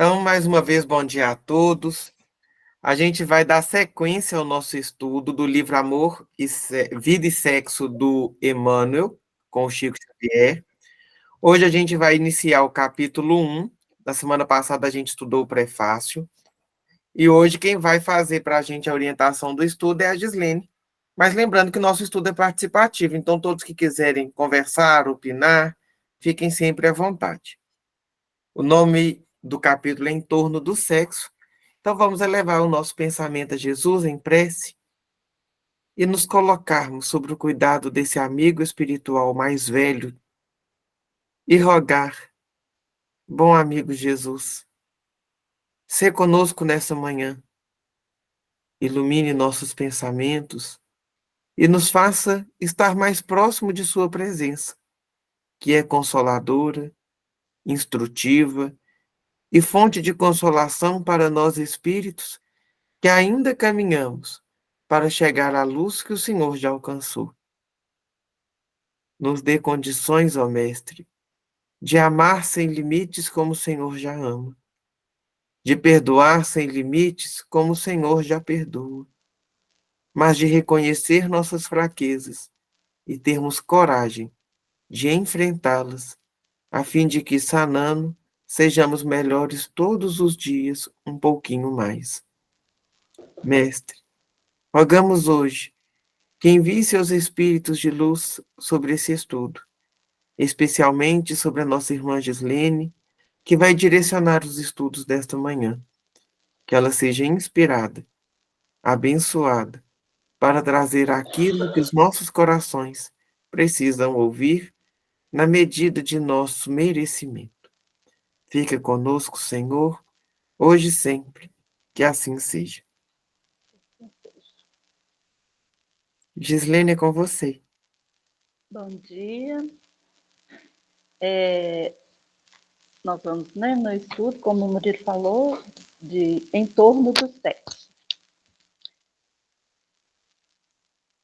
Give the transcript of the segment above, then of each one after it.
Então, mais uma vez, bom dia a todos. A gente vai dar sequência ao nosso estudo do livro Amor e Vida e Sexo do Emmanuel, com o Chico Xavier. Hoje a gente vai iniciar o capítulo 1. Na semana passada a gente estudou o prefácio. E hoje quem vai fazer para a gente a orientação do estudo é a Gislene. Mas lembrando que o nosso estudo é participativo, então todos que quiserem conversar, opinar, fiquem sempre à vontade. O nome do capítulo é Em Torno do Sexo. Então vamos elevar o nosso pensamento a Jesus em prece e nos colocarmos sobre o cuidado desse amigo espiritual mais velho e rogar, bom amigo Jesus, sê conosco nessa manhã, ilumine nossos pensamentos e nos faça estar mais próximo de sua presença, que é consoladora, instrutiva e fonte de consolação para nós espíritos que ainda caminhamos para chegar à luz que o Senhor já alcançou. Nos dê condições, ó Mestre, de amar sem limites como o Senhor já ama, de perdoar sem limites como o Senhor já perdoa, mas de reconhecer nossas fraquezas e termos coragem de enfrentá-las, a fim de que, sanando, sejamos melhores todos os dias um pouquinho mais. Mestre, rogamos hoje que envie seus espíritos de luz sobre esse estudo, especialmente sobre a nossa irmã Gislene, que vai direcionar os estudos desta manhã. Que ela seja inspirada, abençoada, para trazer aquilo que os nossos corações precisam ouvir na medida de nosso merecimento. Fica conosco, Senhor, hoje e sempre. Que assim seja. Gislene, é com você. Bom dia. Nós vamos, no estudo, como o Murilo falou, em torno do sexo.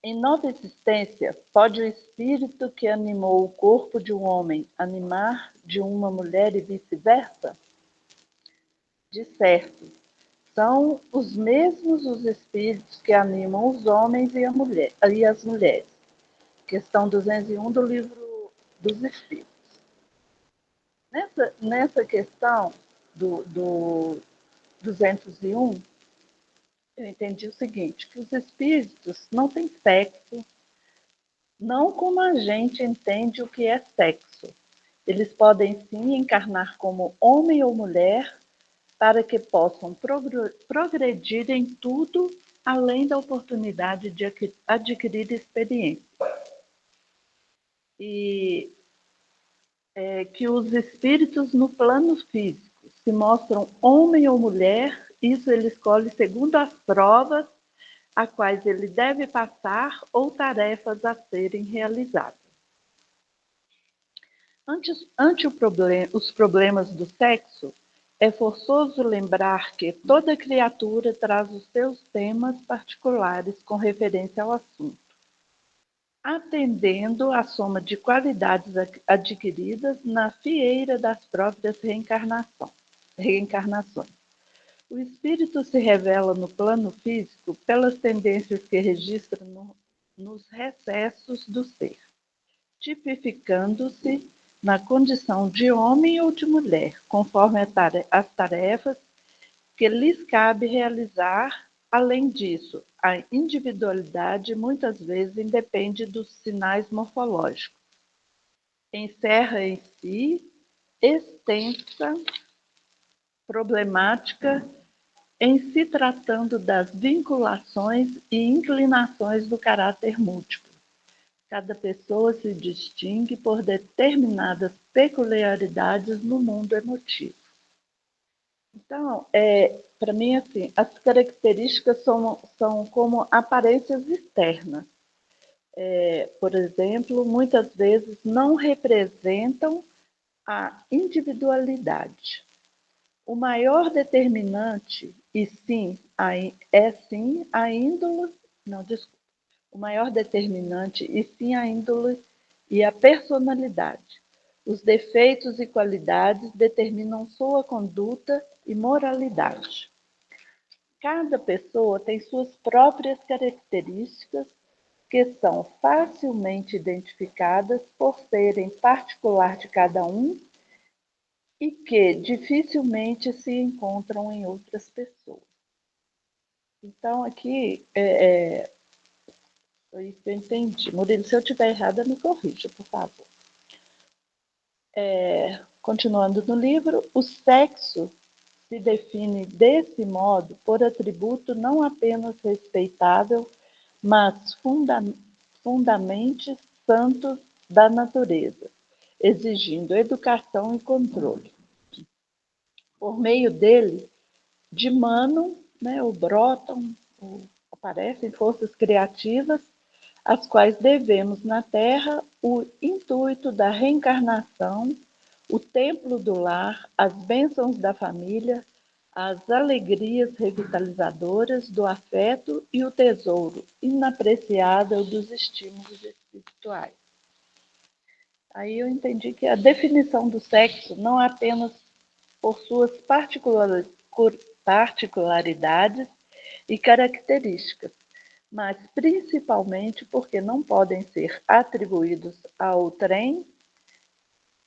Em nova existência, pode o espírito que animou o corpo de um homem animar de uma mulher e vice-versa? De certo, são os mesmos os espíritos que animam os homens e as mulheres. Questão 201 do livro dos Espíritos. Nessa questão do 201, eu entendi o seguinte, que os espíritos não têm sexo, não como a gente entende o que é sexo. Eles podem sim encarnar como homem ou mulher para que possam progredir em tudo, além da oportunidade de adquirir experiência. E que os espíritos no plano físico se mostram homem ou mulher, isso ele escolhe segundo as provas a quais ele deve passar ou tarefas a serem realizadas. Ante os problemas do sexo, é forçoso lembrar que toda criatura traz os seus temas particulares com referência ao assunto, atendendo à soma de qualidades adquiridas na fieira das próprias reencarnações. O espírito se revela no plano físico pelas tendências que registra nos recessos do ser, tipificando-se na condição de homem ou de mulher, conforme as tarefas que lhes cabe realizar. Além disso, a individualidade muitas vezes independe dos sinais morfológicos. Encerra em si extensa problemática em se tratando das vinculações e inclinações do caráter múltiplo. Cada pessoa se distingue por determinadas peculiaridades no mundo emotivo. Então, para mim, assim, as características são como aparências externas. Por exemplo, muitas vezes não representam a individualidade. O maior determinante, é sim a índole, não, desculpa. O maior determinante, e sim a índole e a personalidade. Os defeitos e qualidades determinam sua conduta e moralidade. Cada pessoa tem suas próprias características que são facilmente identificadas por serem particular de cada um e que dificilmente se encontram em outras pessoas. Então, aqui, foi isso que eu entendi. Murilo, se eu estiver errada, me corrija, por favor. Continuando no livro, o sexo se define desse modo por atributo não apenas respeitável, mas fundamentos santos da natureza, exigindo educação e controle. Por meio dele, dimanam, ou brotam, ou aparecem forças criativas, as quais devemos na Terra o intuito da reencarnação, o templo do lar, as bênçãos da família, as alegrias revitalizadoras do afeto e o tesouro inapreciável dos estímulos espirituais. Aí eu entendi que a definição do sexo não apenas por suas particularidades e características, mas principalmente porque não podem ser atribuídos ao trem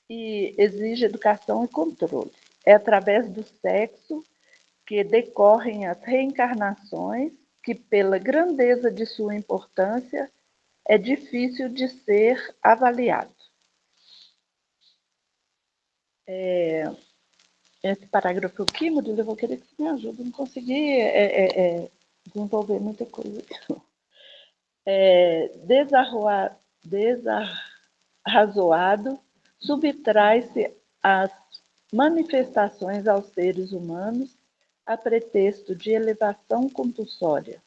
e exige educação e controle. É através do sexo que decorrem as reencarnações, que pela grandeza de sua importância é difícil de ser avaliado. Esse parágrafo aqui, Murilo, eu vou querer que você me ajude, não consegui desenvolver muita coisa. Desarrazoado, subtrai-se às manifestações aos seres humanos a pretexto de elevação compulsória,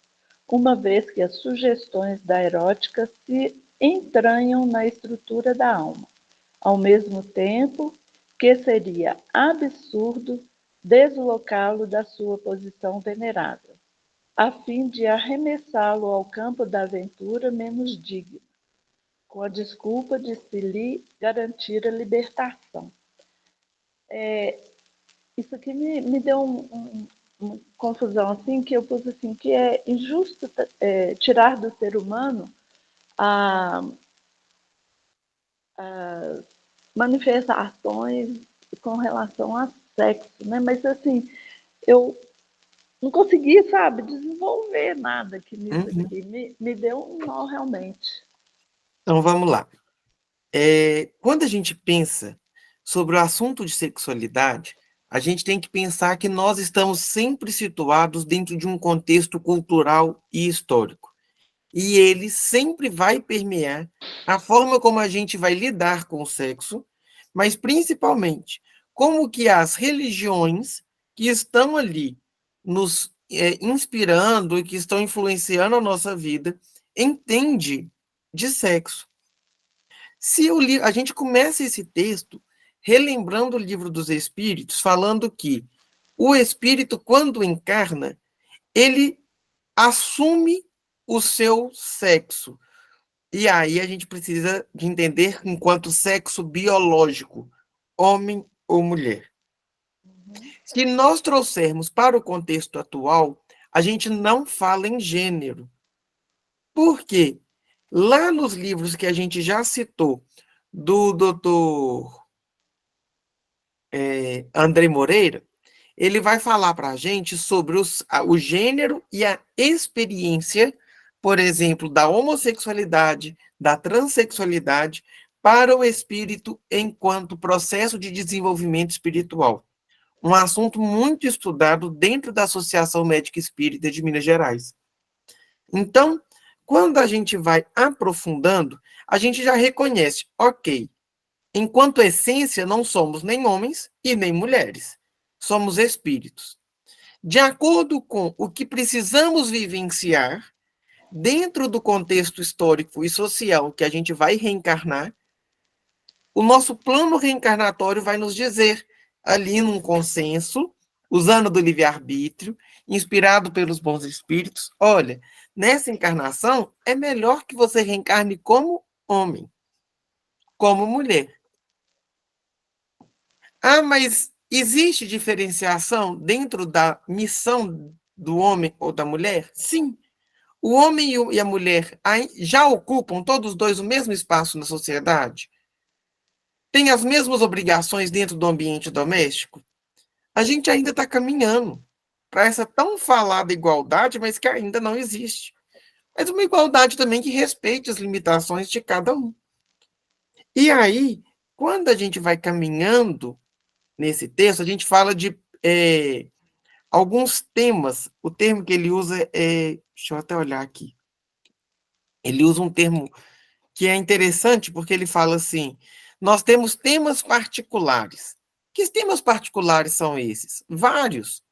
uma vez que as sugestões da erótica se entranham na estrutura da alma, ao mesmo tempo que seria absurdo deslocá-lo da sua posição venerável, a fim de arremessá-lo ao campo da aventura menos digno, com a desculpa de se lhe garantir a libertação. Isso aqui me deu uma confusão, assim, que eu pus assim, que é injusto tirar do ser humano as manifestações com relação a sexo, né? Mas, assim, eu não consegui, sabe, desenvolver nada aqui nisso aqui. Me deu um nó, realmente. Então, vamos lá. Quando a gente pensa sobre o assunto de sexualidade, a gente tem que pensar que nós estamos sempre situados dentro de um contexto cultural e histórico. E ele sempre vai permear a forma como a gente vai lidar com o sexo, mas principalmente como que as religiões que estão ali nos inspirando e que estão influenciando a nossa vida entende de sexo. Se a gente começa esse texto relembrando o livro dos Espíritos, falando que o espírito, quando encarna, ele assume o seu sexo. E aí a gente precisa de entender enquanto sexo biológico, homem ou mulher. Se nós trouxermos para o contexto atual, a gente não fala em gênero. Por quê? Lá nos livros que a gente já citou, do doutor André Moreira, ele vai falar para a gente sobre o gênero e a experiência, por exemplo, da homossexualidade, da transexualidade, para o espírito enquanto processo de desenvolvimento espiritual. Um assunto muito estudado dentro da Associação Médica Espírita de Minas Gerais. Então, quando a gente vai aprofundando, a gente já reconhece, ok, enquanto essência, não somos nem homens e nem mulheres. Somos espíritos. De acordo com o que precisamos vivenciar, dentro do contexto histórico e social que a gente vai reencarnar, o nosso plano reencarnatório vai nos dizer, ali num consenso, usando do livre-arbítrio, inspirado pelos bons espíritos, olha, nessa encarnação é melhor que você reencarne como homem, como mulher. Ah, mas existe diferenciação dentro da missão do homem ou da mulher? Sim. O homem e a mulher já ocupam todos os dois o mesmo espaço na sociedade? Têm as mesmas obrigações dentro do ambiente doméstico? A gente ainda está caminhando para essa tão falada igualdade, mas que ainda não existe. Mas uma igualdade também que respeite as limitações de cada um. E aí, quando a gente vai caminhando nesse texto, a gente fala de alguns temas. O termo que ele usa é. Deixa eu até olhar aqui. Ele usa um termo que é interessante, porque ele fala assim: nós temos temas particulares. Que temas particulares são esses? Vários.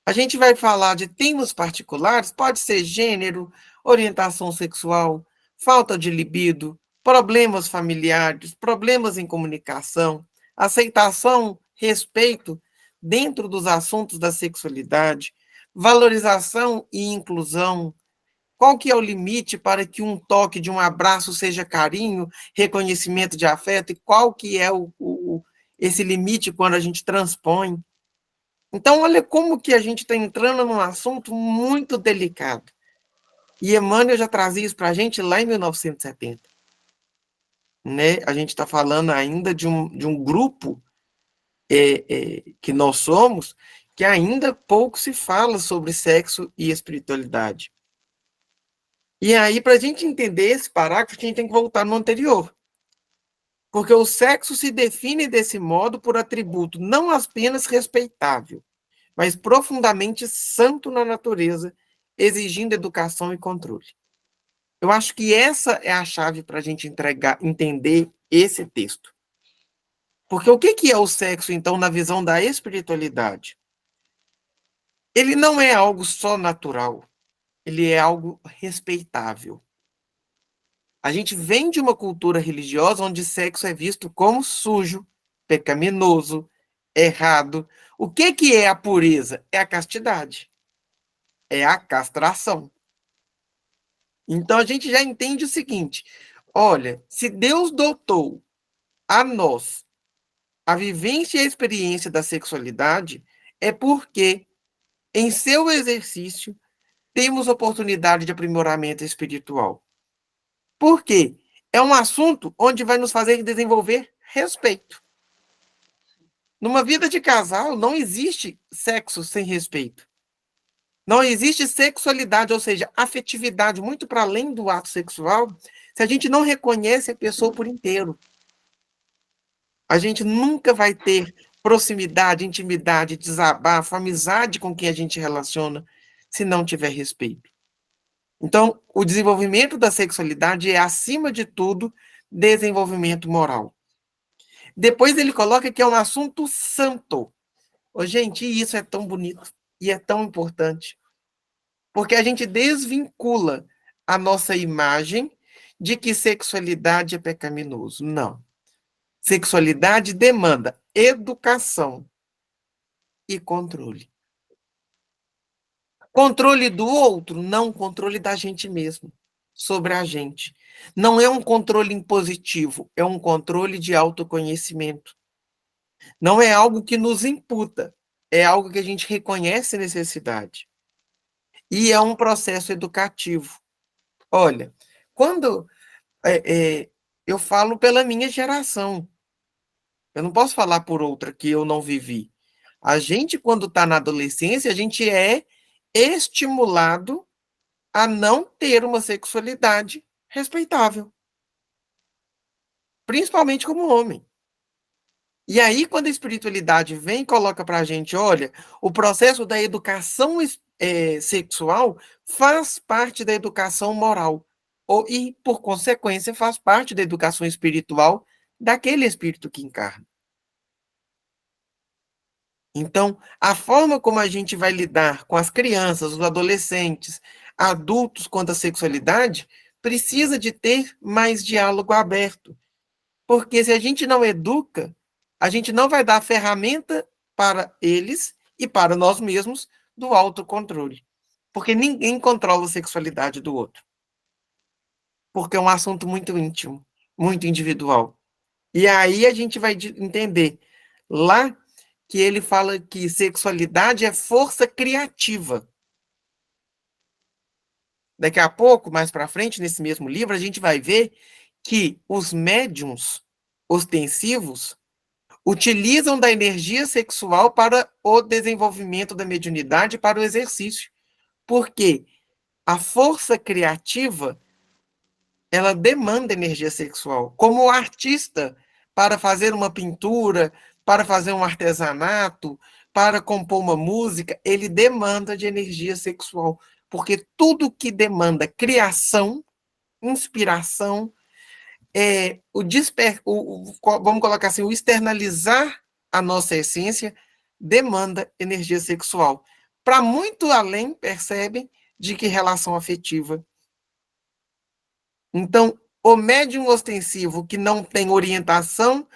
A gente vai falar de temas particulares, pode ser gênero, orientação sexual, falta de libido, problemas familiares, problemas em comunicação, aceitação, respeito dentro dos assuntos da sexualidade, valorização e inclusão. Qual que é o limite para que um toque de um abraço seja carinho, reconhecimento de afeto? E qual que é esse limite quando a gente transpõe? Então, olha como que a gente está entrando num assunto muito delicado. E Emmanuel já trazia isso para a gente lá em 1970. Né? A gente está falando ainda de um grupo que nós somos, que ainda pouco se fala sobre sexo e espiritualidade. E aí, para a gente entender esse parágrafo, a gente tem que voltar no anterior. Porque o sexo se define desse modo por atributo não apenas respeitável, mas profundamente santo na natureza, exigindo educação e controle. Eu acho que essa é a chave para a gente entender esse texto. Porque o que é o sexo, então, na visão da espiritualidade? Ele não é algo só natural, ele é algo respeitável. A gente vem de uma cultura religiosa onde sexo é visto como sujo, pecaminoso, errado. O que é a pureza? É a castidade, é a castração. Então a gente já entende o seguinte: olha, se Deus dotou a nós a vivência e a experiência da sexualidade, é porque, em seu exercício, temos oportunidade de aprimoramento espiritual. Por quê? É um assunto onde vai nos fazer desenvolver respeito. Numa vida de casal, não existe sexo sem respeito. Não existe sexualidade, ou seja, afetividade, muito para além do ato sexual, se a gente não reconhece a pessoa por inteiro. A gente nunca vai ter proximidade, intimidade, desabafo, amizade com quem a gente relaciona, se não tiver respeito. Então, o desenvolvimento da sexualidade é, acima de tudo, desenvolvimento moral. Depois ele coloca que é um assunto santo. Ô, gente, isso é tão bonito e é tão importante, porque a gente desvincula a nossa imagem de que sexualidade é pecaminoso. Não. Sexualidade demanda educação e controle. Controle do outro, não controle da gente mesmo, sobre a gente. Não é um controle impositivo, é um controle de autoconhecimento. Não é algo que nos imputa, é algo que a gente reconhece necessidade. E é um processo educativo. Olha, quando eu falo pela minha geração, eu não posso falar por outra que eu não vivi. A gente, quando está na adolescência, a gente é estimulado a não ter uma sexualidade respeitável, principalmente como homem. E aí, quando a espiritualidade vem e coloca para a gente, olha, o processo da educação sexual faz parte da educação moral, e, por consequência, faz parte da educação espiritual daquele espírito que encarna. Então, a forma como a gente vai lidar com as crianças, os adolescentes, adultos quanto à sexualidade, precisa de ter mais diálogo aberto. Porque se a gente não educa, a gente não vai dar ferramenta para eles e para nós mesmos do autocontrole. Porque ninguém controla a sexualidade do outro. Porque é um assunto muito íntimo, muito individual. E aí a gente vai entender. lá que ele fala que sexualidade é força criativa. Daqui a pouco, mais para frente, nesse mesmo livro, a gente vai ver que os médiums ostensivos utilizam da energia sexual para o desenvolvimento da mediunidade, para o exercício. Porque a força criativa, ela demanda energia sexual. Como o artista, para fazer uma pintura, para fazer um artesanato, para compor uma música, ele demanda de energia sexual. Porque tudo que demanda criação, inspiração, vamos colocar assim, o externalizar a nossa essência demanda energia sexual. Para muito além, percebem, de que relação afetiva. Então, o médium ostensivo que não tem orientação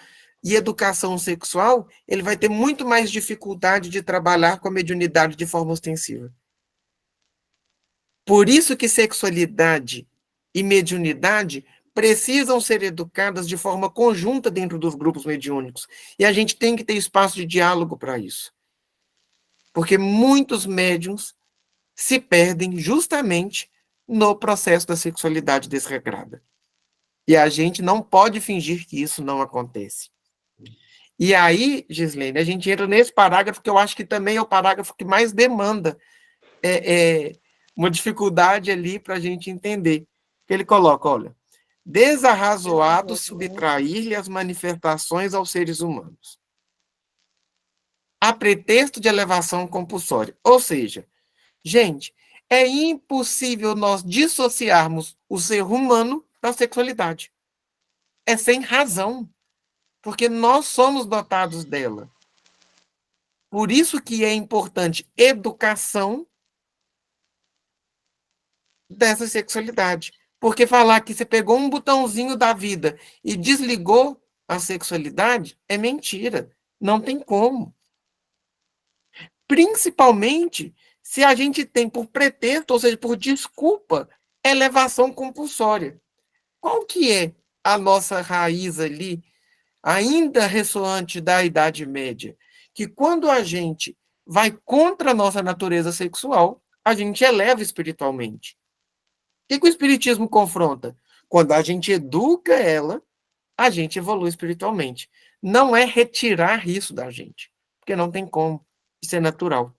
e educação sexual, ele vai ter muito mais dificuldade de trabalhar com a mediunidade de forma ostensiva. Por isso que sexualidade e mediunidade precisam ser educadas de forma conjunta dentro dos grupos mediúnicos. E a gente tem que ter espaço de diálogo para isso. Porque muitos médiums se perdem justamente no processo da sexualidade desregrada. E a gente não pode fingir que isso não acontece. E aí, Gislene, a gente entra nesse parágrafo que eu acho que também é o parágrafo que mais demanda uma dificuldade ali para a gente entender. Ele coloca, olha, desarrazoado subtrair-lhe as manifestações aos seres humanos, a pretexto de elevação compulsória. Ou seja, gente, é impossível nós dissociarmos o ser humano da sexualidade. É sem razão, porque nós somos dotados dela. Por isso que é importante educação dessa sexualidade. Porque falar que você pegou um botãozinho da vida e desligou a sexualidade é mentira. Não tem como. Principalmente se a gente tem por pretexto, ou seja, por desculpa, elevação compulsória. Qual que é a nossa raiz ali, ainda ressoante da Idade Média? Que quando a gente vai contra a nossa natureza sexual, a gente eleva espiritualmente. O que o Espiritismo confronta? Quando a gente educa ela, a gente evolui espiritualmente. Não é retirar isso da gente, porque não tem como. Isso é natural.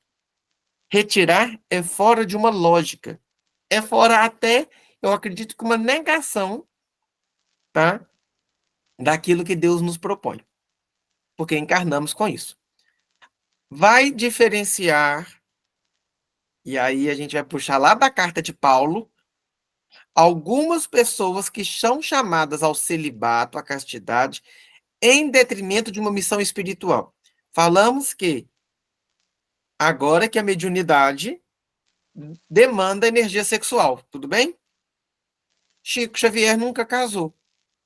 Retirar é fora de uma lógica. É fora até, eu acredito que uma negação, tá? Daquilo que Deus nos propõe. Porque encarnamos com isso. Vai diferenciar, e aí a gente vai puxar lá da carta de Paulo, algumas pessoas que são chamadas ao celibato, à castidade, em detrimento de uma missão espiritual. Falamos que agora que a mediunidade demanda energia sexual, tudo bem? Chico Xavier nunca casou,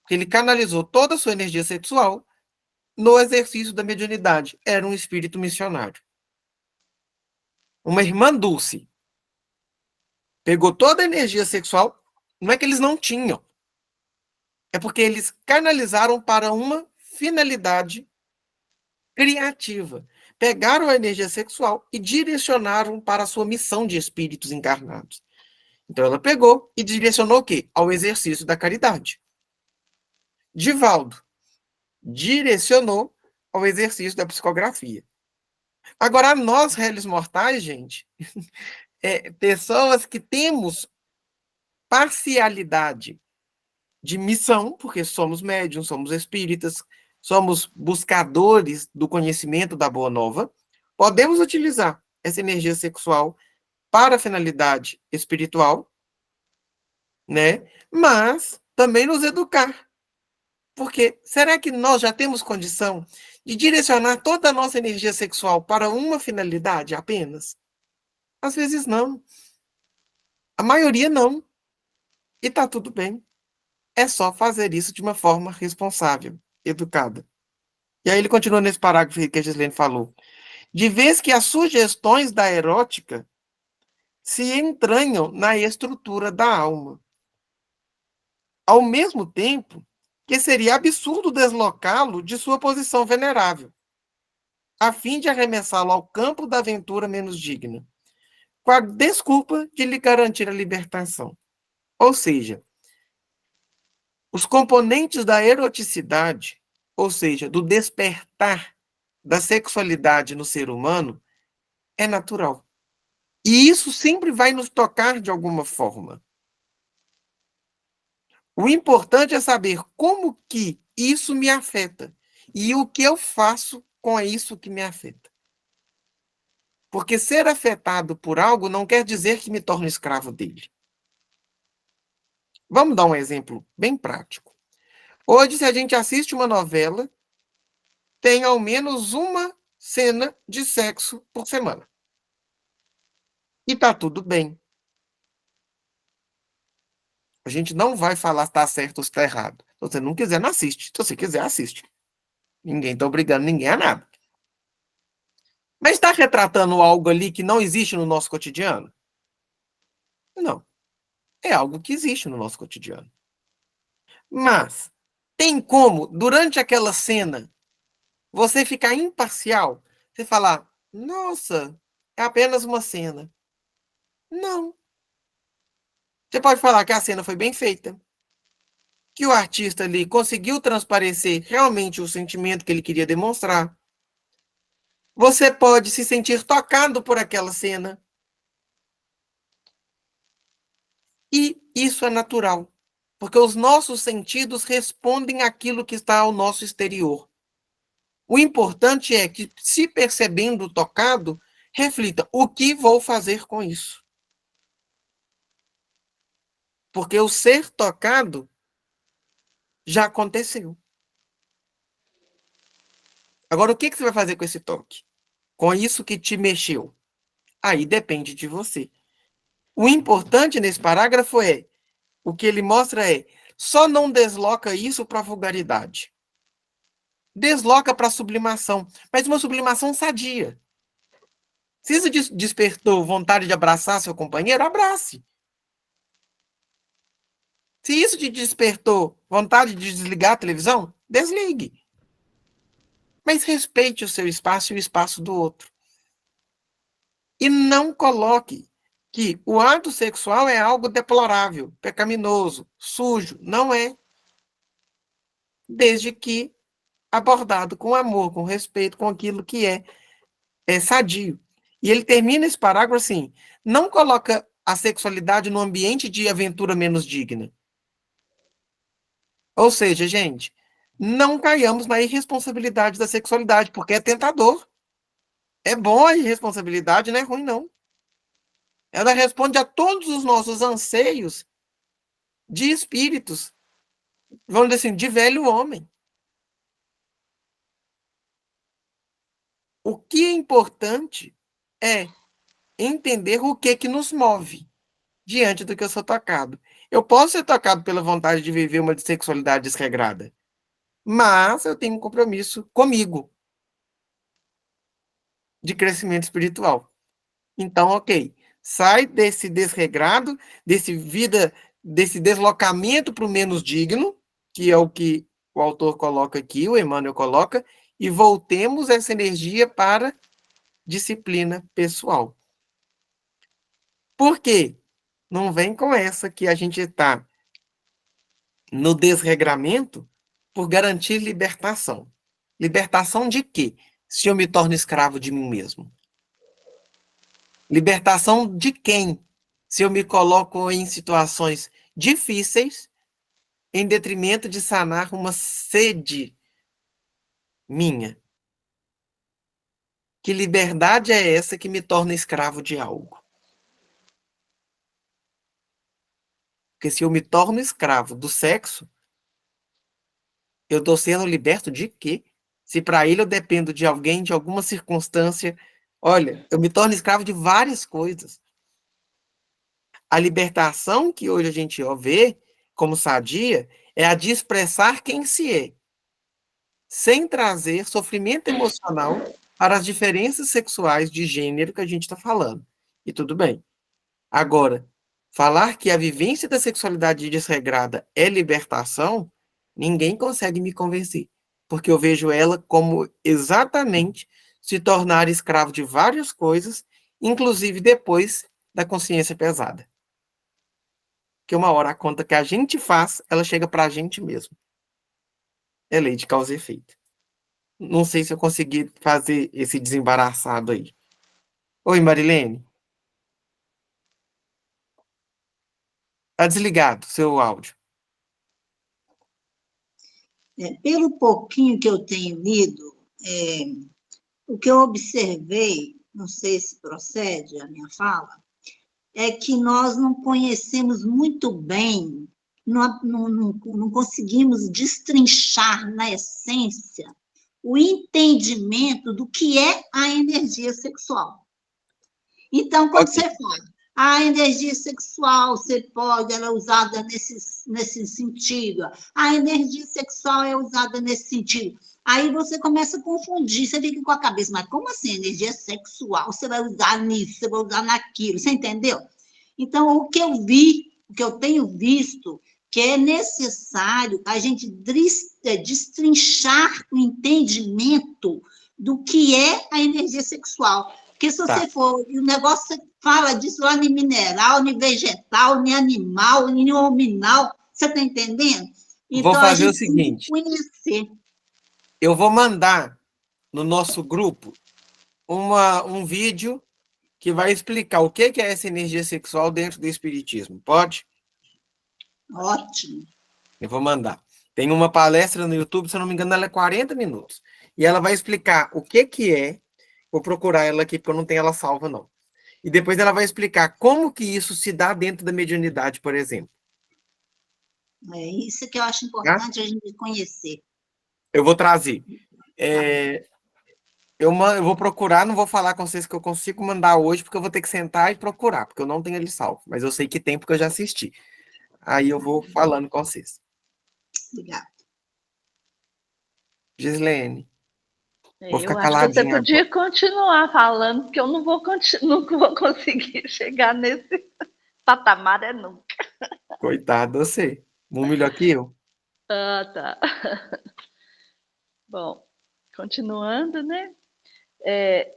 porque ele canalizou toda a sua energia sexual no exercício da mediunidade. Era um espírito missionário. Uma irmã Dulce pegou toda a energia sexual, não é que eles não tinham, é porque eles canalizaram para uma finalidade criativa. Pegaram a energia sexual e direcionaram para a sua missão de espíritos encarnados. Então ela pegou e direcionou o quê? Ao exercício da caridade. Divaldo direcionou ao exercício da psicografia. Agora, nós, réis mortais, gente, pessoas que temos parcialidade de missão, porque somos médiums, somos espíritas, somos buscadores do conhecimento da Boa Nova, podemos utilizar essa energia sexual para a finalidade espiritual, né? Mas também nos educar. Porque será que nós já temos condição de direcionar toda a nossa energia sexual para uma finalidade apenas? Às vezes não. A maioria não. E está tudo bem. É só fazer isso de uma forma responsável, educada. E aí ele continua nesse parágrafo que a Gislene falou. De vez que as sugestões da erótica se entranham na estrutura da alma. Ao mesmo tempo que seria absurdo deslocá-lo de sua posição venerável. a fim de arremessá-lo ao campo da aventura menos digna, com a desculpa de lhe garantir a libertação. Ou seja, os componentes da eroticidade, ou seja, do despertar da sexualidade no ser humano, é natural. E isso sempre vai nos tocar de alguma forma. O importante é saber como que isso me afeta e o que eu faço com isso que me afeta. Porque ser afetado por algo não quer dizer que me torno escravo dele. Vamos dar um exemplo bem prático. Hoje, se a gente assiste uma novela, tem ao menos uma cena de sexo por semana. E tá tudo bem. A gente não vai falar se tá certo ou se tá errado. Se você não quiser, não assiste. Se você quiser, assiste. Ninguém tá obrigando ninguém a nada. Mas está retratando algo ali que não existe no nosso cotidiano? Não. É algo que existe no nosso cotidiano. Mas tem como, durante aquela cena, você ficar imparcial? Você falar, nossa, é apenas uma cena. Não. Você pode falar que a cena foi bem feita, que o artista ali conseguiu transparecer realmente o sentimento que ele queria demonstrar. Você pode se sentir tocado por aquela cena. E isso é natural, porque os nossos sentidos respondem àquilo que está ao nosso exterior. O importante é que, se percebendo tocado, reflita: o que vou fazer com isso? Porque o ser tocado já aconteceu. Agora, o que você vai fazer com esse toque? Com isso que te mexeu? Aí depende de você. O importante nesse parágrafo é, o que ele mostra é, só não desloca isso para a vulgaridade. Desloca para a sublimação, mas uma sublimação sadia. Se isso despertou vontade de abraçar seu companheiro, abrace. Se isso te despertou vontade de desligar a televisão, desligue. Mas respeite o seu espaço e o espaço do outro. E não coloque que o ato sexual é algo deplorável, pecaminoso, sujo. Não é. Desde que abordado com amor, com respeito, com aquilo que é sadio. E ele termina esse parágrafo assim: não coloca a sexualidade no ambiente de aventura menos digna. Ou seja, gente, não caiamos na irresponsabilidade da sexualidade, porque é tentador. É bom a irresponsabilidade, não é ruim, não. Ela responde a todos os nossos anseios de espíritos, vamos dizer assim, de velho homem. O que é importante é entender o que nos move diante do que eu sou tocado. Eu posso ser tocado pela vontade de viver uma sexualidade desregrada, mas eu tenho um compromisso comigo de crescimento espiritual. Então, ok, sai desse desregrado, desse deslocamento para o menos digno, que é o que o autor coloca aqui, o Emmanuel coloca, e voltemos essa energia para disciplina pessoal. Por quê? Não vem com essa que a gente está no desregramento por garantir libertação. Libertação de quê? Se eu me torno escravo de mim mesmo. Libertação de quem? Se eu me coloco em situações difíceis em detrimento de sanar uma sede minha. Que liberdade é essa que me torna escravo de algo? Porque se eu me torno escravo do sexo, eu estou sendo liberto de quê? Se para ele eu dependo de alguém, de alguma circunstância, olha, eu me torno escravo de várias coisas. A libertação que hoje a gente vê como sadia é a de expressar quem se é, sem trazer sofrimento emocional para as diferenças sexuais de gênero que a gente está falando. E tudo bem. Agora, falar que a vivência da sexualidade desregrada é libertação, ninguém consegue me convencer, porque eu vejo ela como exatamente se tornar escravo de várias coisas, inclusive depois da consciência pesada. Que uma hora a conta que a gente faz, ela chega para a gente mesmo. É lei de causa e efeito. Não sei se eu consegui fazer esse desembaraçado aí. Oi, Marilene. Tá desligado seu áudio. Pelo pouquinho que eu tenho lido, o que eu observei, não sei se procede a minha fala, é que nós não conhecemos muito bem, não conseguimos destrinchar na essência o entendimento do que é a energia sexual. Então, quando Ok. você fala, a energia sexual, ela é usada nesse sentido, a energia sexual é usada nesse sentido. Aí você começa a confundir, você fica com a cabeça, mas como assim energia sexual? Você vai usar nisso, você vai usar naquilo, você entendeu? Então, o que eu vi, o que eu tenho visto, que é necessário a gente destrinchar o entendimento do que é a energia sexual. Porque se Tá. você for, o negócio você fala disso lá em mineral, em vegetal, em animal, em hominal, você está entendendo? Vou Então, a fazer o gente tem que seguinte. conhecer. Eu vou mandar no nosso grupo um vídeo que vai explicar o que é essa energia sexual dentro do espiritismo. Pode? Ótimo. Eu vou mandar. Tem uma palestra no YouTube, se eu não me engano, ela é 40 minutos. E ela vai explicar o que é. Vou procurar ela aqui, porque eu não tenho ela salva, não. E depois ela vai explicar como que isso se dá dentro da mediunidade, por exemplo. É isso que eu acho Tá? importante a gente conhecer. Eu vou trazer. Tá bom. Eu vou procurar, não vou falar com vocês que eu consigo mandar hoje, porque eu vou ter que sentar e procurar, porque eu não tenho ele salvo. Mas eu sei que tem, porque eu já assisti. Aí eu vou falando com vocês. Obrigada. Gislene, vou ficar Eu acho que você caladinha podia agora. continuar falando, porque eu nunca vou conseguir chegar nesse patamar, é nunca. Coitado, você. Muito melhor que eu. Ah, tá. Bom, continuando, né?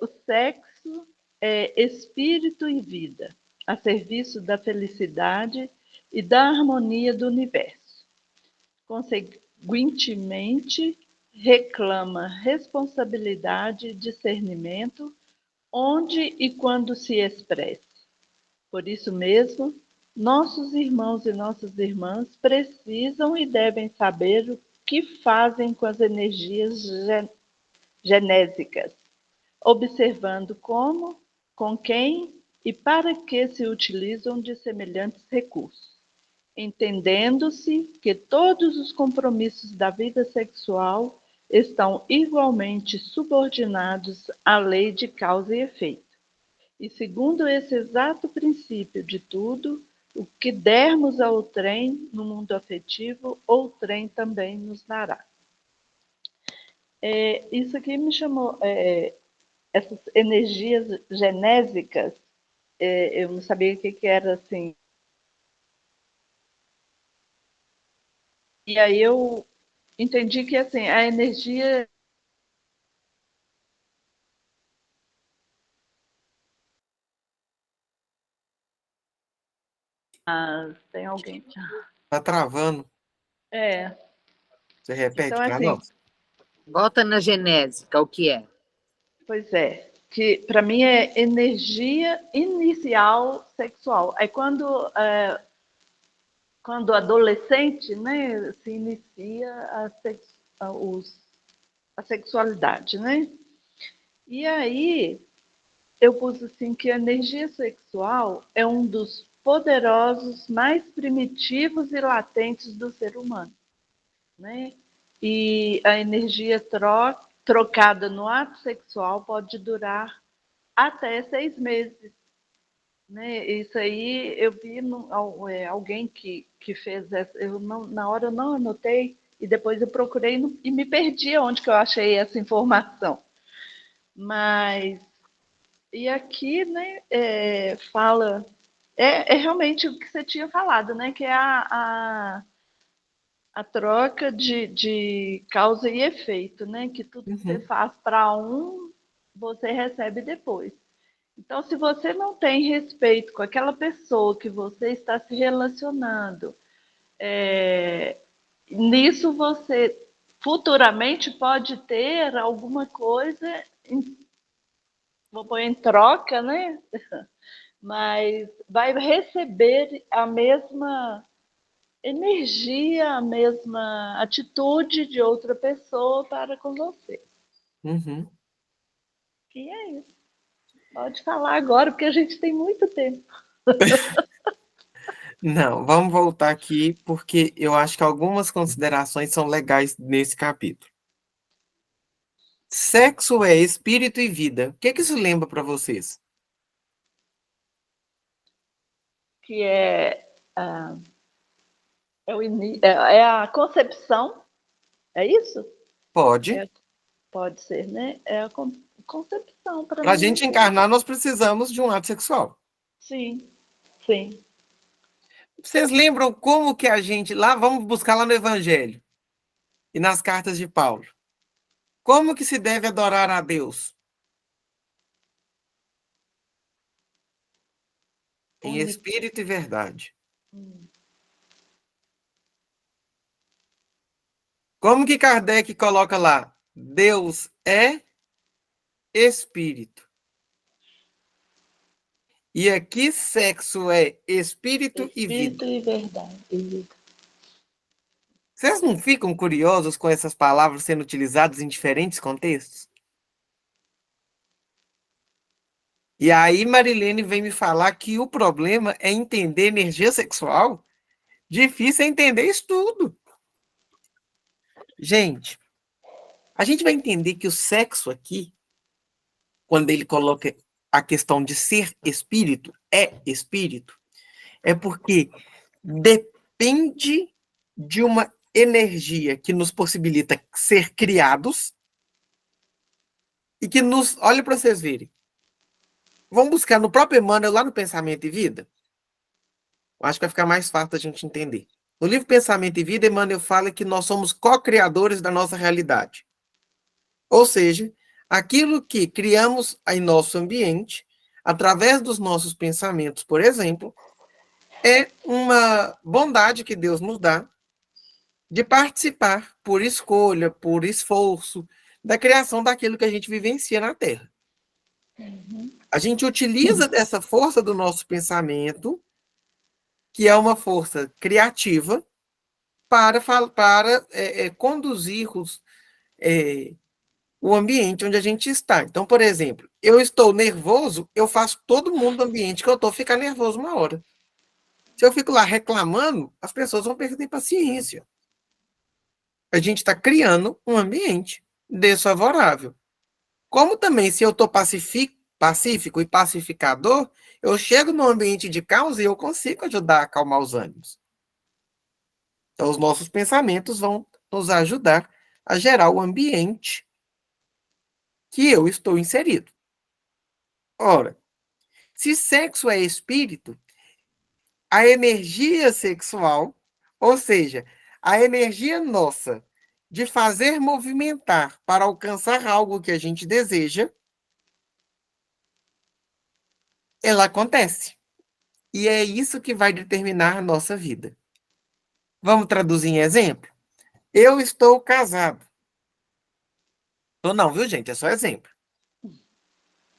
O sexo é espírito e vida, a serviço da felicidade e da harmonia do universo. Consequentemente, reclama responsabilidade e discernimento onde e quando se expresse. Por isso mesmo, nossos irmãos e nossas irmãs precisam e devem saber o que fazem com as energias genésicas, observando como, com quem e para que se utilizam de semelhantes recursos, entendendo-se que todos os compromissos da vida sexual estão igualmente subordinados à lei de causa e efeito. E segundo esse exato princípio de tudo, o que dermos ao trem no mundo afetivo, o trem também nos dará. Isso aqui me chamou, essas energias genésicas, eu não sabia o que era assim. E aí eu entendi que assim, a energia. Tem alguém. Tá travando. É, Você então repete para assim, nós? Volta na genésica, o que é? pois é, que para mim é energia inicial sexual. Aí quando adolescente, né, se inicia a sexualidade, né? E aí eu pus assim que a energia sexual é um dos poderosos mais primitivos e latentes do ser humano, né? E a energia trocada no ato sexual pode durar até 6 meses, né? Isso aí eu vi alguém que fez essa, eu não, na hora eu não anotei e depois eu procurei e me perdi onde que eu achei essa informação. Mas e aqui, né, fala realmente o que você tinha falado, né, que é a troca de causa e efeito, né, que tudo que você Uhum. faz para um você recebe depois. Então, se você não tem respeito com aquela pessoa que você está se relacionando, nisso você futuramente pode ter alguma coisa, vou pôr em troca, né? Mas vai receber a mesma energia, a mesma atitude de outra pessoa para com você. Uhum. E é isso. Pode falar agora, porque a gente tem muito tempo. Não, vamos voltar aqui, porque eu acho que algumas considerações são legais nesse capítulo. Sexo é espírito e vida. O que isso lembra para vocês? Que é a concepção, é isso? Pode. É, pode ser, né? É a concepção, para Para a mim. gente encarnar, nós precisamos de um ato sexual. Sim, sim. Vocês lembram como que a gente, lá, vamos buscar lá no Evangelho e nas cartas de Paulo, como que se deve adorar a Deus? Em Único. espírito e verdade. Como que Kardec coloca lá? Deus é espírito. E aqui sexo é espírito e vida. Espírito e verdade. E vida. Vocês não ficam curiosos com essas palavras sendo utilizadas em diferentes contextos? E aí Marilene vem me falar que o problema é entender energia sexual? Difícil é entender isso tudo. Gente, a gente vai entender que o sexo aqui, quando ele coloca a questão de ser espírito, é porque depende de uma energia que nos possibilita ser criados e que nos... Olha para vocês verem. Vamos buscar no próprio Emmanuel, lá no Pensamento e Vida? Eu acho que vai ficar mais fácil da gente entender. No livro Pensamento e Vida, Emmanuel fala que nós somos co-criadores da nossa realidade. Ou seja, aquilo que criamos em nosso ambiente, através dos nossos pensamentos, por exemplo, é uma bondade que Deus nos dá de participar por escolha, por esforço, da criação daquilo que a gente vivencia na Terra. A gente utiliza dessa força do nosso pensamento, que é uma força criativa, para conduzir o ambiente onde a gente está. Então, por exemplo, eu estou nervoso, eu faço todo mundo do ambiente que eu estou ficar nervoso uma hora. Se eu fico lá reclamando, as pessoas vão perder paciência. A gente está criando um ambiente desfavorável. Como também, se eu estou pacífico e pacificador, eu chego num ambiente de caos e eu consigo ajudar a acalmar os ânimos. Então, os nossos pensamentos vão nos ajudar a gerar o ambiente que eu estou inserido. Ora, se sexo é espírito, a energia sexual, ou seja, a energia nossa de fazer movimentar para alcançar algo que a gente deseja, ela acontece. E é isso que vai determinar a nossa vida. Vamos traduzir em exemplo? Eu estou casado. Ou não, viu, gente? É só exemplo.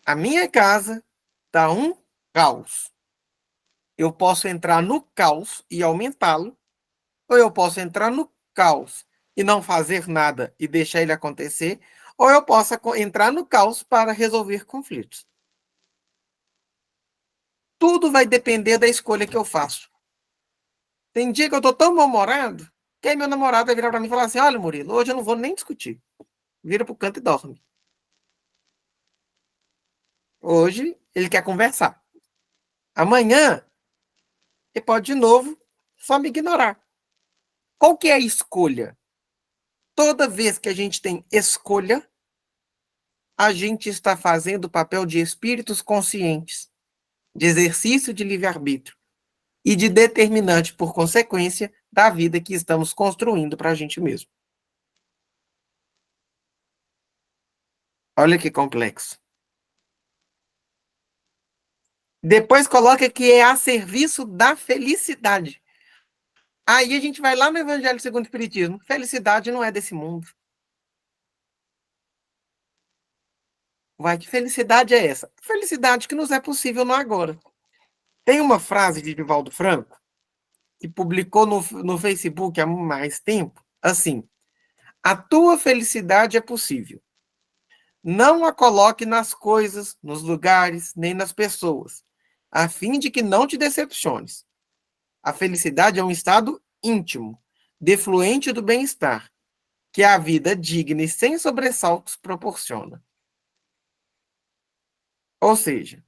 A minha casa está um caos. Eu posso entrar no caos e aumentá-lo, ou eu posso entrar no caos e não fazer nada e deixar ele acontecer, ou eu posso entrar no caos para resolver conflitos. Tudo vai depender da escolha que eu faço. Tem dia que eu estou tão mal-humorado que aí meu namorado vai virar para mim e falar assim: olha, Murilo, hoje eu não vou nem discutir. Vira pro canto e dorme. Hoje ele quer conversar. Amanhã ele pode de novo só me ignorar. Qual que é a escolha? Toda vez que a gente tem escolha, a gente está fazendo o papel de espíritos conscientes, de exercício de livre-arbítrio e de determinante, por consequência, da vida que estamos construindo para a gente mesmo. Olha que complexo. Depois coloca que é a serviço da felicidade. Aí a gente vai lá no Evangelho segundo o Espiritismo. Felicidade não é desse mundo. Vai, que felicidade é essa? Felicidade que nos é possível no agora. Tem uma frase de Divaldo Franco, que publicou no Facebook há mais tempo, assim: a tua felicidade é possível. Não a coloque nas coisas, nos lugares, nem nas pessoas, a fim de que não te decepciones. A felicidade é um estado íntimo, defluente do bem-estar, que a vida digna e sem sobressaltos proporciona. Ou seja,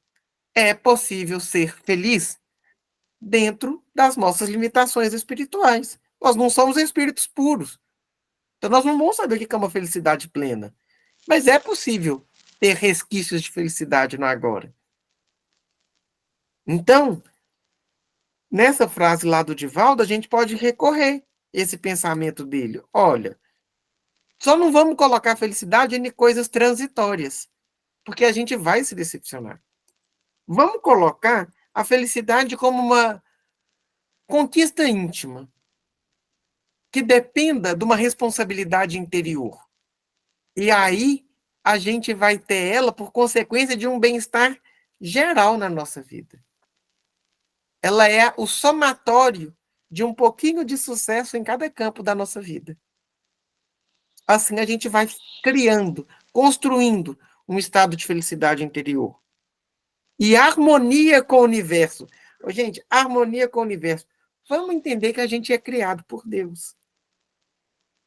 é possível ser feliz dentro das nossas limitações espirituais. Nós não somos espíritos puros. Então, nós não vamos saber o que é uma felicidade plena. Mas é possível ter resquícios de felicidade no agora. Então, nessa frase lá do Divaldo, a gente pode recorrer esse pensamento dele. Olha, só não vamos colocar a felicidade em coisas transitórias, porque a gente vai se decepcionar. Vamos colocar a felicidade como uma conquista íntima, que dependa de uma responsabilidade interior. E aí a gente vai ter ela por consequência de um bem-estar geral na nossa vida. Ela é o somatório de um pouquinho de sucesso em cada campo da nossa vida. Assim a gente vai criando, construindo um estado de felicidade interior. E harmonia com o universo. Gente, harmonia com o universo. Vamos entender que a gente é criado por Deus.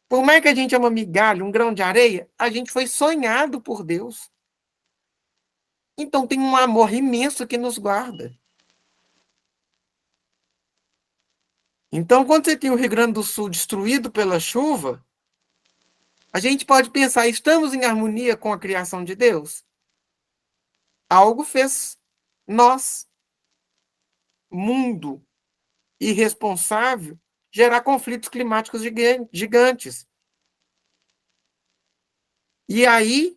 Por mais que a gente é uma migalha, um grão de areia, a gente foi sonhado por Deus. Então tem um amor imenso que nos guarda. Então, quando você tem o Rio Grande do Sul destruído pela chuva, a gente pode pensar, estamos em harmonia com a criação de Deus? Algo fez nós, mundo irresponsável, gerar conflitos climáticos gigantes. E aí,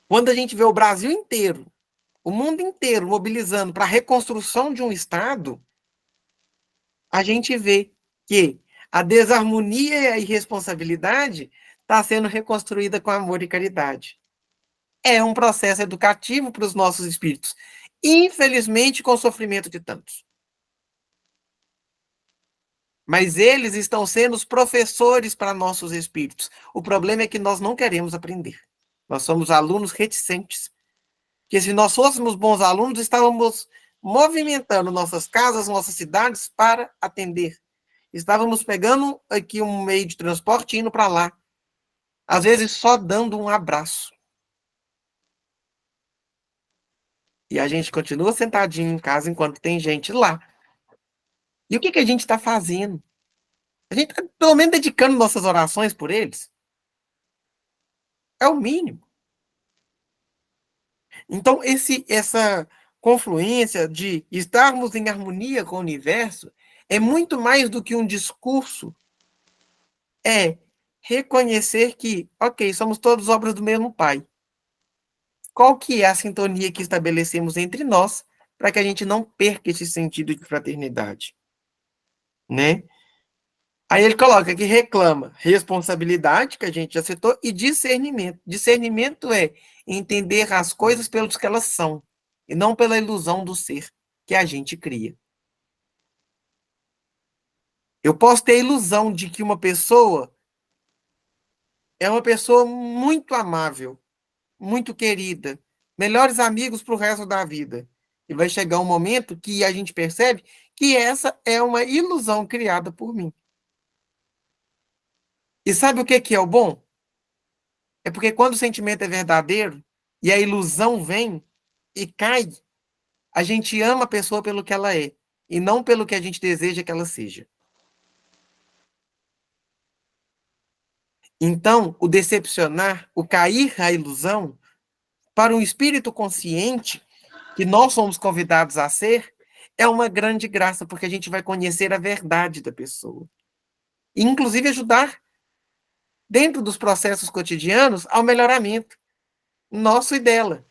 quando a gente vê o Brasil inteiro, o mundo inteiro mobilizando para a reconstrução de um Estado, a gente vê que a desarmonia e a irresponsabilidade está sendo reconstruída com amor e caridade. É um processo educativo para os nossos espíritos, infelizmente com o sofrimento de tantos. Mas eles estão sendo os professores para nossos espíritos. O problema é que nós não queremos aprender. Nós somos alunos reticentes. Porque se nós fôssemos bons alunos, estávamos movimentando nossas casas, nossas cidades para atender. Estávamos pegando aqui um meio de transporte e indo para lá. Às vezes só dando um abraço. E a gente continua sentadinho em casa enquanto tem gente lá. E o que a gente está fazendo? A gente está, pelo menos, dedicando nossas orações por eles? É o mínimo. Então, essa confluência de estarmos em harmonia com o universo é muito mais do que um discurso. É reconhecer que, ok, somos todos obras do mesmo Pai. Qual que é a sintonia que estabelecemos entre nós para que a gente não perca esse sentido de fraternidade? Né? Aí ele coloca que reclama responsabilidade, que a gente já citou, e discernimento. Discernimento é entender as coisas pelos que elas são, e não pela ilusão do ser que a gente cria. Eu posso ter a ilusão de que uma pessoa é uma pessoa muito amável, muito querida, melhores amigos para o resto da vida. E vai chegar um momento que a gente percebe que essa é uma ilusão criada por mim. E sabe o que é o bom? É porque quando o sentimento é verdadeiro e a ilusão vem e cai, a gente ama a pessoa pelo que ela é e não pelo que a gente deseja que ela seja. Então, o decepcionar, o cair à ilusão, para um espírito consciente, que nós somos convidados a ser, é uma grande graça, porque a gente vai conhecer a verdade da pessoa. E, inclusive, ajudar, dentro dos processos cotidianos, ao melhoramento nosso e dela.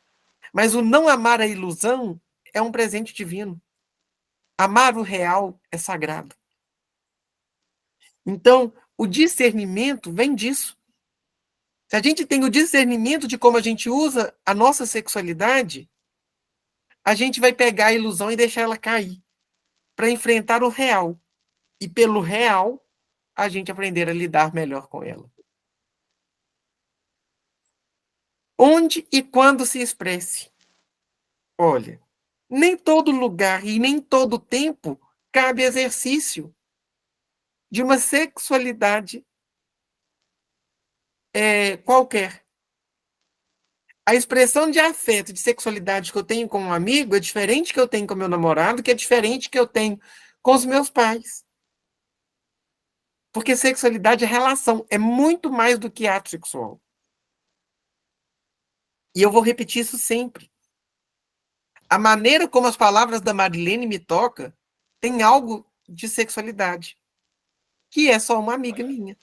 Mas o não amar a ilusão é um presente divino. Amar o real é sagrado. Então, o discernimento vem disso. Se a gente tem o discernimento de como a gente usa a nossa sexualidade, a gente vai pegar a ilusão e deixar ela cair para enfrentar o real. E pelo real, a gente aprender a lidar melhor com ela. Onde e quando se expresse. Olha, nem todo lugar e nem todo tempo cabe exercício de uma sexualidade qualquer. A expressão de afeto, de sexualidade que eu tenho com um amigo é diferente que eu tenho com meu namorado, que é diferente que eu tenho com os meus pais. Porque sexualidade é relação, é muito mais do que ato sexual. E eu vou repetir isso sempre. A maneira como as palavras da Marilene me tocam tem algo de sexualidade, que é só uma amiga minha.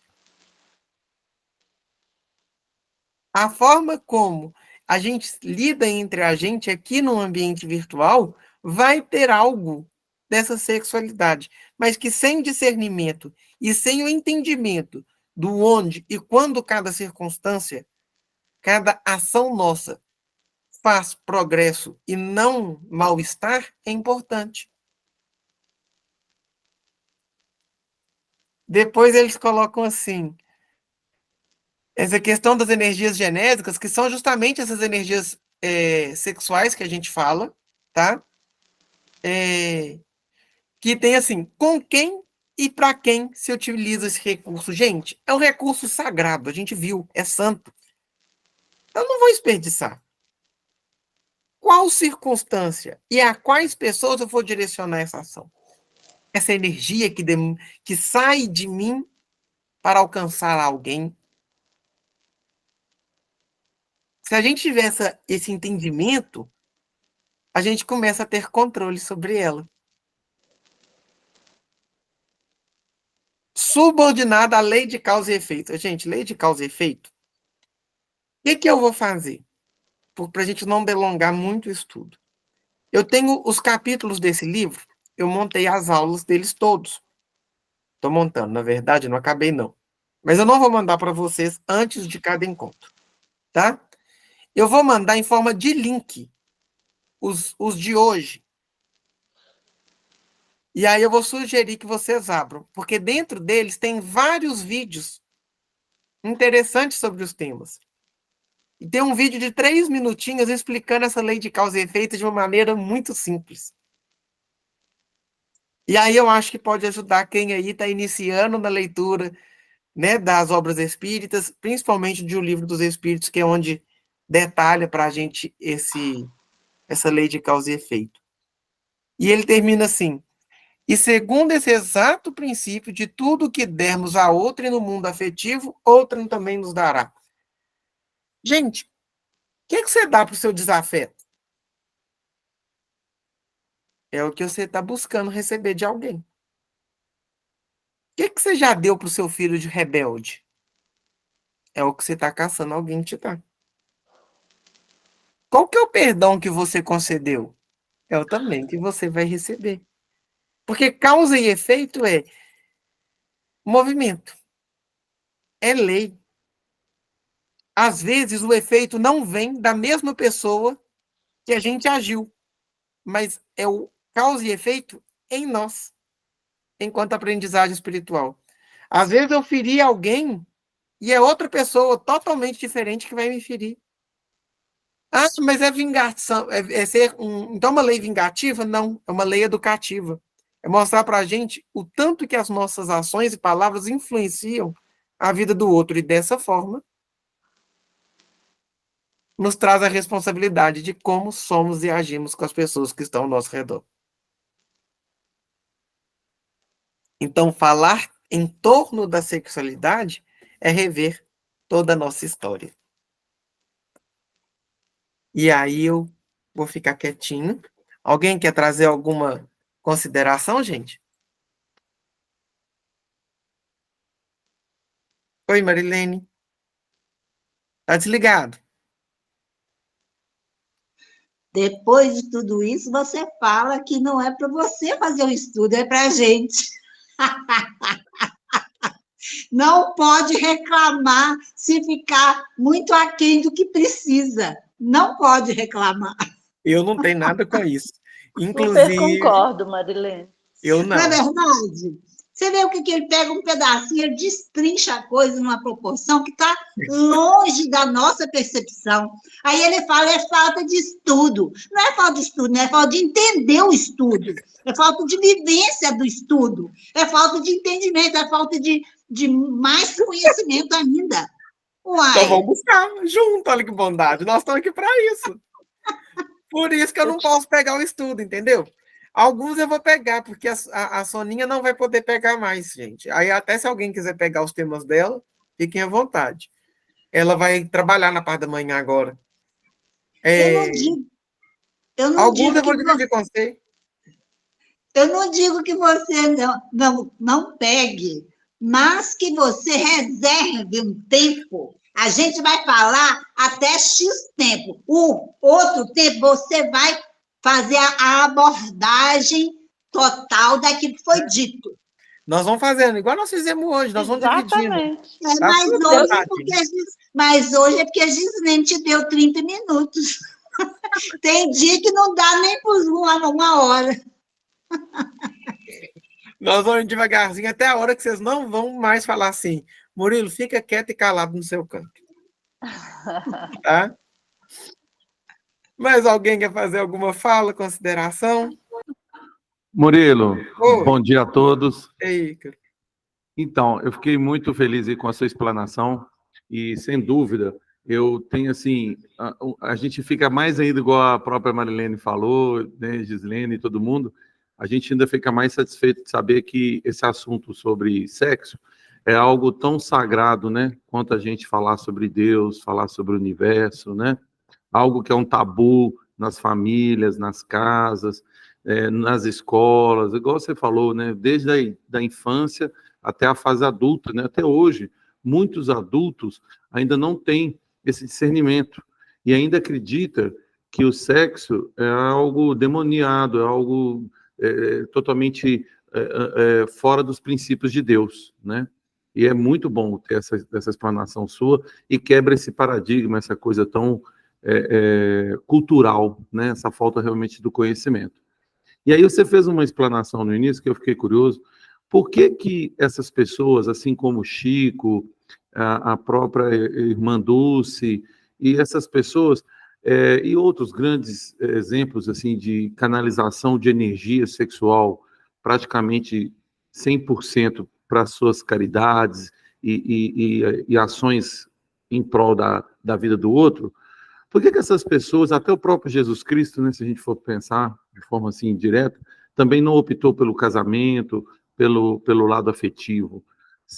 A forma como a gente lida entre a gente aqui no ambiente virtual vai ter algo dessa sexualidade, mas que sem discernimento e sem o entendimento do onde e quando cada circunstância, cada ação nossa faz progresso e não mal-estar, é importante. Depois eles colocam assim, essa questão das energias genésicas, que são justamente essas energias sexuais que a gente fala, tá? Que tem assim, com quem e para quem se utiliza esse recurso. Gente, é um recurso sagrado, a gente viu, é santo. Eu não vou desperdiçar. Qual circunstância e a quais pessoas eu vou direcionar essa ação? Essa energia que sai de mim para alcançar alguém. Se a gente tiver esse entendimento, a gente começa a ter controle sobre ela. Subordinada à lei de causa e efeito. Gente, lei de causa e efeito. O que eu vou fazer? Para a gente não delongar muito o estudo. Eu tenho os capítulos desse livro, eu montei as aulas deles todos. Estou montando, na verdade, não acabei não. Mas eu não vou mandar para vocês antes de cada encontro, tá? Eu vou mandar em forma de link os de hoje. E aí eu vou sugerir que vocês abram, porque dentro deles tem vários vídeos interessantes sobre os temas. E tem um vídeo de 3 minutinhos explicando essa lei de causa e efeito de uma maneira muito simples. E aí eu acho que pode ajudar quem aí está iniciando na leitura, né, das obras espíritas, principalmente de O Livro dos Espíritos, que é onde detalha para a gente essa lei de causa e efeito. E ele termina assim: e segundo esse exato princípio, de tudo que dermos a outrem no mundo afetivo, outrem também nos dará. Gente, o que você dá para o seu desafeto? É o que você está buscando receber de alguém. O que você já deu para o seu filho de rebelde? É o que você está caçando alguém te dar. Qual que é o perdão que você concedeu? É o também que você vai receber. Porque causa e efeito é movimento, é lei. Às vezes o efeito não vem da mesma pessoa que a gente agiu, mas é o causa e efeito em nós, enquanto aprendizagem espiritual. Às vezes eu feri alguém e é outra pessoa totalmente diferente que vai me ferir. Ah, mas é vingação, então uma lei vingativa? Não, é uma lei educativa. É mostrar para a gente o tanto que as nossas ações e palavras influenciam a vida do outro, e dessa forma nos traz a responsabilidade de como somos e agimos com as pessoas que estão ao nosso redor. Então, falar em torno da sexualidade é rever toda a nossa história. E aí eu vou ficar quietinho. Alguém quer trazer alguma consideração, gente? Oi, Marilene. Tá desligado. Depois de tudo isso, você fala que não é para você fazer o estudo, é para a gente. Não pode reclamar se ficar muito aquém do que precisa. Não pode reclamar. Eu não tenho nada com isso. Super Inclusive, concordo, Marilene. eu Não é não. verdade? Você vê o que ele pega um pedacinho, ele destrincha a coisa numa proporção que está longe da nossa percepção. Aí ele fala, é falta de estudo. Não é falta de estudo, não é falta de entender o estudo. É falta de vivência do estudo. É falta de entendimento, é falta de mais conhecimento ainda. Uai. Então vamos buscar junto, olha que bondade. Nós estamos aqui para isso. Por isso que eu não posso pegar o estudo, entendeu? Alguns eu vou pegar, porque a Soninha não vai poder pegar mais, gente. Aí até se alguém quiser pegar os temas dela, fiquem à vontade. Ela vai trabalhar na parte da manhã agora. Eu não Alguns digo eu vou que dividir com você. Eu não digo que você não pegue, mas que você reserve um tempo. A gente vai falar até X tempo. O outro tempo você vai fazer a abordagem total daquilo que foi dito. Nós vamos fazendo, igual nós fizemos hoje, nós vamos dividindo. Exatamente. Mas hoje é porque a Gislene te deu 30 minutos. Tem dia que não dá nem por uma hora. Nós vamos devagarzinho até a hora que vocês não vão mais falar assim, Murilo, fica quieto e calado no seu canto. Tá? Mais alguém quer fazer alguma fala, consideração? Murilo, Oi. Bom dia a todos. Ei, cara. Então, eu fiquei muito feliz aí com a sua explanação e, sem dúvida, eu tenho, assim, a gente fica mais ainda, igual a própria Marilene falou, né, Gislene e todo mundo, a gente ainda fica mais satisfeito de saber que esse assunto sobre sexo é algo tão sagrado, né, quanto a gente falar sobre Deus, falar sobre o universo, né, algo que é um tabu nas famílias, nas casas, nas escolas, igual você falou, né, desde a infância até a fase adulta, né, até hoje, muitos adultos ainda não têm esse discernimento e ainda acredita que o sexo é algo demoniado, é algo totalmente fora dos princípios de Deus, né? E é muito bom ter essa explanação sua e quebra esse paradigma, essa coisa tão cultural, né? Essa falta realmente do conhecimento. E aí você fez uma explanação no início que eu fiquei curioso. Por que que essas pessoas, assim como o Chico, a própria irmã Dulce, e essas pessoas, e outros grandes exemplos assim de canalização de energia sexual, praticamente 100% para suas caridades e ações em prol da vida do outro, por que que essas pessoas, até o próprio Jesus Cristo, né, se a gente for pensar de forma assim direta, também não optou pelo casamento, pelo lado afetivo?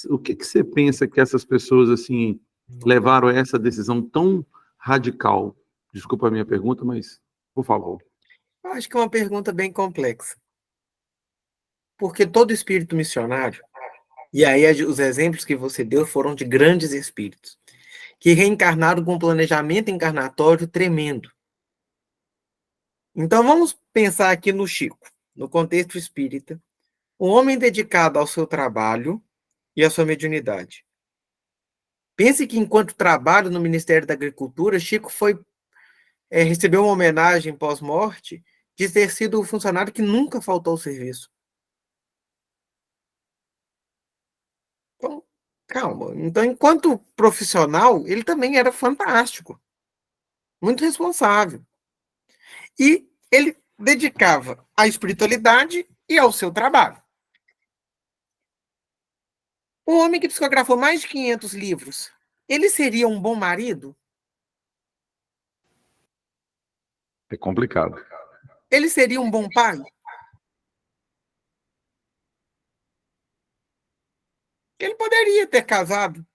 O que que você pensa que essas pessoas assim levaram a essa decisão tão radical? Desculpa a minha pergunta, mas por favor. Eu acho que é uma pergunta bem complexa. Porque todo espírito missionário, e aí os exemplos que você deu foram de grandes espíritos, que reencarnaram com um planejamento encarnatório tremendo. Então vamos pensar aqui no Chico, no contexto espírita, um homem dedicado ao seu trabalho e à sua mediunidade. Pense que enquanto trabalha no Ministério da Agricultura, Chico recebeu uma homenagem pós-morte de ter sido o funcionário que nunca faltou ao serviço. Então, calma. Então, enquanto profissional, ele também era fantástico, muito responsável. E ele dedicava à espiritualidade e ao seu trabalho. Um homem que psicografou mais de 500 livros, ele seria um bom marido? É complicado. Ele seria um bom pai? Ele poderia ter casado,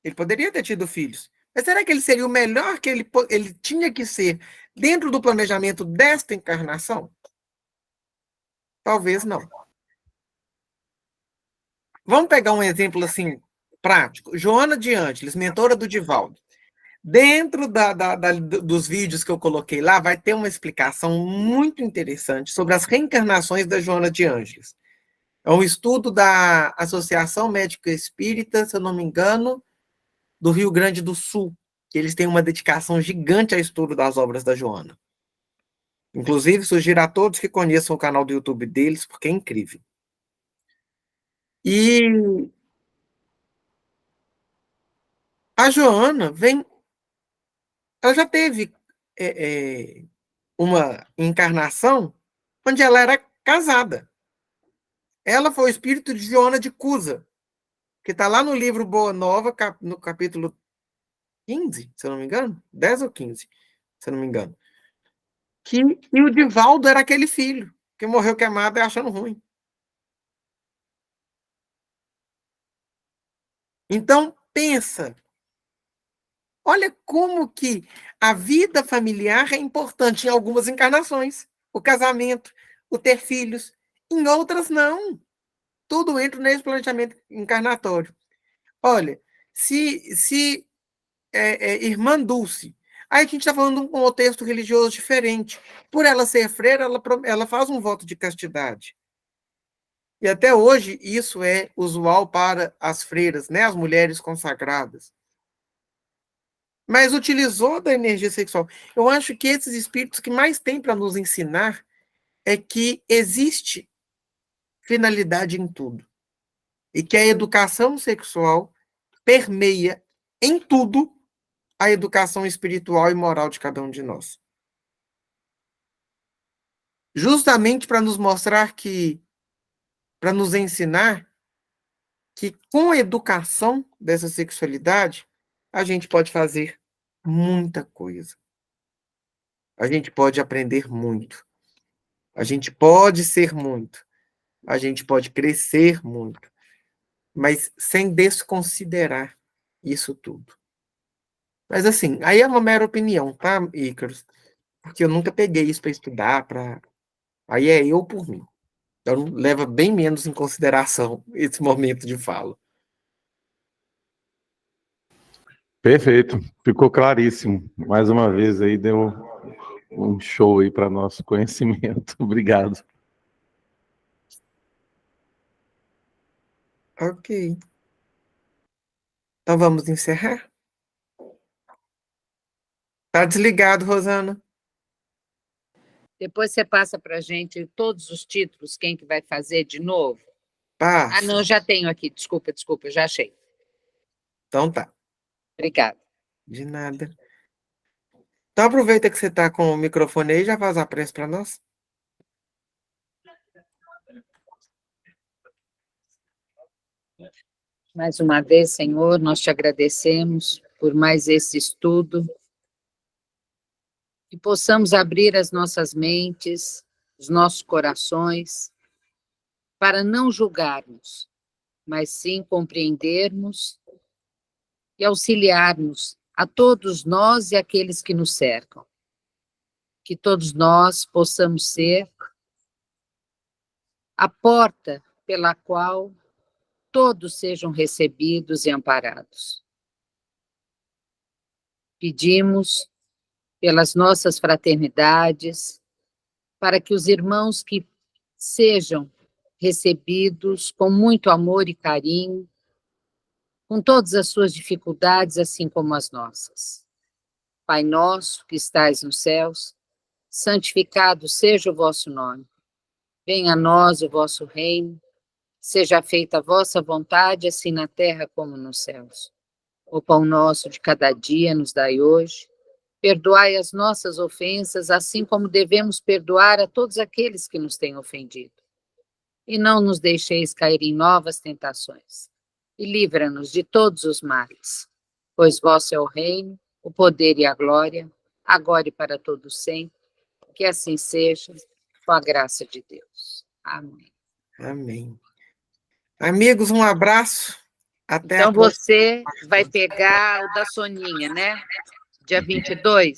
ele poderia ter tido filhos, mas será que ele seria o melhor que ele tinha que ser dentro do planejamento desta encarnação? Talvez não. Vamos pegar um exemplo assim prático. Joana de Ângeles, mentora do Divaldo. Dentro dos vídeos que eu coloquei lá, vai ter uma explicação muito interessante sobre as reencarnações da Joana de Ângeles. É um estudo da Associação Médica Espírita, se eu não me engano, do Rio Grande do Sul, que eles têm uma dedicação gigante ao estudo das obras da Joana. Inclusive, sugiro a todos que conheçam o canal do YouTube deles, porque é incrível. E a Joana ela já teve uma encarnação onde ela era casada. Ela foi o espírito de Joana de Cusa, que está lá no livro Boa Nova, no capítulo 15, se eu não me engano, 10 ou 15, se eu não me engano. E o Divaldo era aquele filho que morreu queimado e achando ruim. Então, pensa, olha como que a vida familiar é importante em algumas encarnações. O casamento, o ter filhos. Em outras, não. Tudo entra nesse planejamento encarnatório. Olha, se irmã Dulce, aí a gente está falando de um contexto religioso diferente. Por ela ser freira, ela faz um voto de castidade. E até hoje isso é usual para as freiras, né? As mulheres consagradas. Mas utilizou da energia sexual. Eu acho que esses espíritos que mais têm para nos ensinar é que existe finalidade em tudo. E que a educação sexual permeia em tudo a educação espiritual e moral de cada um de nós. Justamente para nos mostrar que, para nos ensinar que com a educação dessa sexualidade, a gente pode fazer muita coisa. A gente pode aprender muito. A gente pode ser muito. A gente pode crescer muito. Mas sem desconsiderar isso tudo. Mas assim, aí é uma mera opinião, tá, Ícaros? Porque eu nunca peguei isso para estudar, aí é eu por mim. Então leva bem menos em consideração esse momento de fala. Perfeito, ficou claríssimo. Mais uma vez aí deu um show aí para nosso conhecimento. Obrigado. Ok. Então vamos encerrar? Tá desligado, Rosana. Depois você passa para a gente todos os títulos, quem que vai fazer de novo? Passo. Ah, não, já tenho aqui. Desculpa, já achei. Então tá. Obrigada. De nada. Então aproveita que você está com o microfone aí e já faz a prece para nós. Mais uma vez, Senhor, nós te agradecemos por mais esse estudo, que possamos abrir as nossas mentes, os nossos corações, para não julgarmos, mas sim compreendermos e auxiliarmos a todos nós e aqueles que nos cercam. Que todos nós possamos ser a porta pela qual todos sejam recebidos e amparados. Pedimos pelas nossas fraternidades, para que os irmãos que sejam recebidos com muito amor e carinho, com todas as suas dificuldades, assim como as nossas. Pai nosso, que estais nos céus, santificado seja o vosso nome. Venha a nós o vosso reino, seja feita a vossa vontade, assim na terra como nos céus. O pão nosso de cada dia nos dai hoje. Perdoai as nossas ofensas, assim como devemos perdoar a todos aqueles que nos têm ofendido. E não nos deixeis cair em novas tentações. E livra-nos de todos os males. Pois vosso é o reino, o poder e a glória, agora e para todo sempre. Que assim seja, com a graça de Deus. Amém. Amém. Amigos, um abraço. Até então a próxima. Você vai pegar o da Soninha, né? Dia 22.